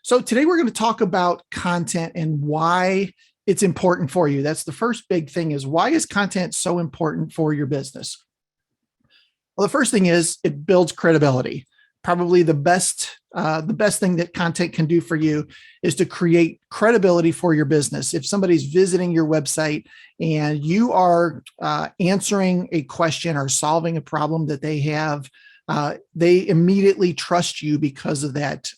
So today we're going to talk about content and why it's important for you. That's the first big thing is why is content so important for your business? Well, the first thing is it builds credibility. Probably the best thing that content can do for you is to create credibility for your business. If somebody's visiting your website and you are answering a question or solving a problem that they have, they immediately trust you because of that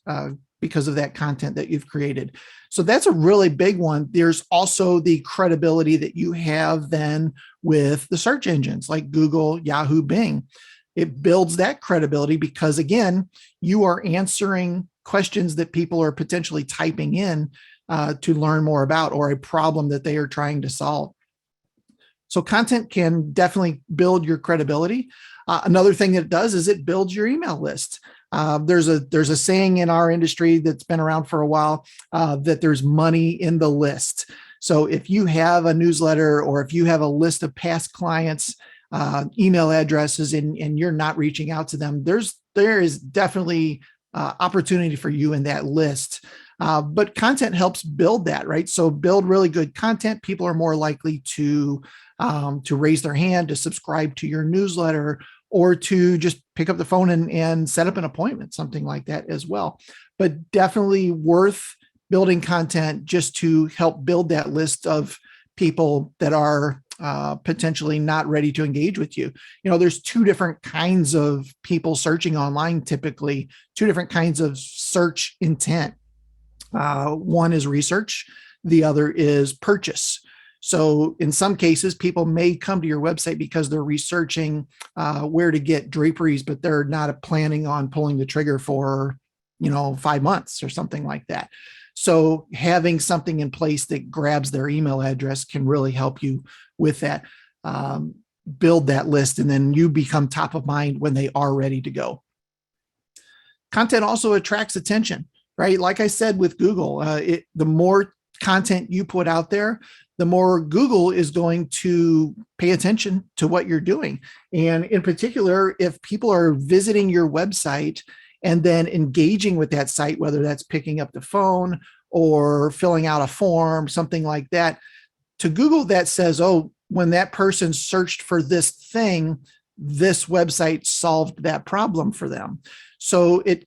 content that you've created. So that's a really big one. There's also the credibility that you have then with the search engines like Google, Yahoo, Bing. It builds that credibility because, again, you are answering questions that people are potentially typing in to learn more about or a problem that they are trying to solve. So content can definitely build your credibility. Another thing that it does is it builds your email list. There's a saying in our industry that's been around for a while that there's money in the list. So if you have a newsletter or if you have a list of past clients, email addresses, and you're not reaching out to them, there is definitely opportunity for you in that list. But content helps build that, right? So build really good content. People are more likely to raise their hand, to subscribe to your newsletter, or to just pick up the phone and set up an appointment, something like that as well. But definitely worth building content just to help build that list of people that are potentially not ready to engage with you. There's two different kinds of people searching online, typically, two different kinds of search intent. One is research, the other is purchase. So in some cases, people may come to your website because they're researching where to get draperies, but they're not planning on pulling the trigger for, 5 months or something like that. So having something in place that grabs their email address can really help you with that. Build that list, and then you become top of mind when they are ready to go. Content also attracts attention, right? Like I said with Google, the more content you put out there, the more Google is going to pay attention to what you're doing. And in particular, if people are visiting your website and then engaging with that site, whether that's picking up the phone or filling out a form, something like that, to Google that says, oh, when that person searched for this thing, this website solved that problem for them. So it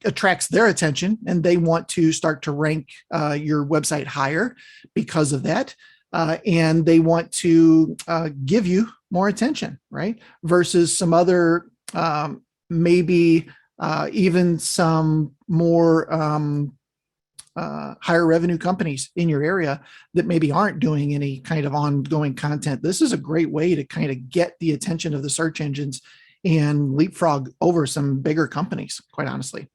attracts their attention and they want to start to rank your website higher because of that. And they want to give you more attention, right? Versus some other, maybe even some more higher revenue companies in your area that maybe aren't doing any kind of ongoing content. This is a great way to kind of get the attention of the search engines and leapfrog over some bigger companies, quite honestly.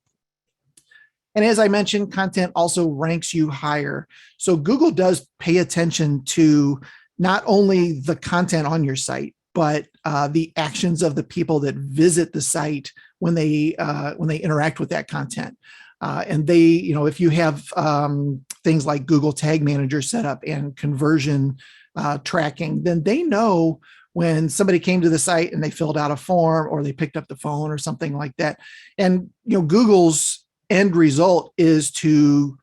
And as I mentioned, content also ranks you higher. So Google does pay attention to not only the content on your site, but the actions of the people that visit the site when they interact with that content. And they, if you have things like Google Tag Manager set up and conversion tracking, then they know when somebody came to the site and they filled out a form or they picked up the phone or something like that. And Google's end result is to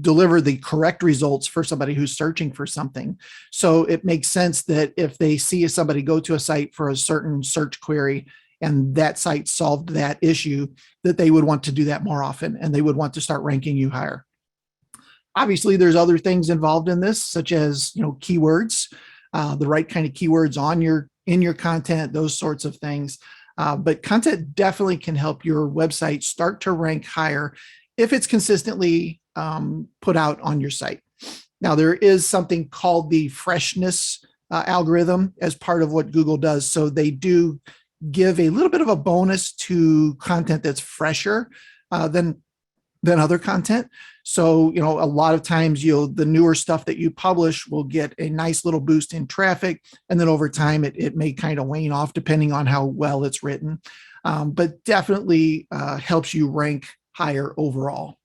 deliver the correct results for somebody who's searching for something. So it makes sense that if they see somebody go to a site for a certain search query and that site solved that issue, that they would want to do that more often and they would want to start ranking you higher. Obviously, there's other things involved in this, such as keywords, the right kind of keywords in your content, those sorts of things. But content definitely can help your website start to rank higher if it's consistently put out on your site. Now, there is something called the freshness algorithm as part of what Google does. So they do give a little bit of a bonus to content that's fresher than other content. So, a lot of times the newer stuff that you publish will get a nice little boost in traffic. And then over time, it may kind of wane off depending on how well it's written, but definitely helps you rank higher overall.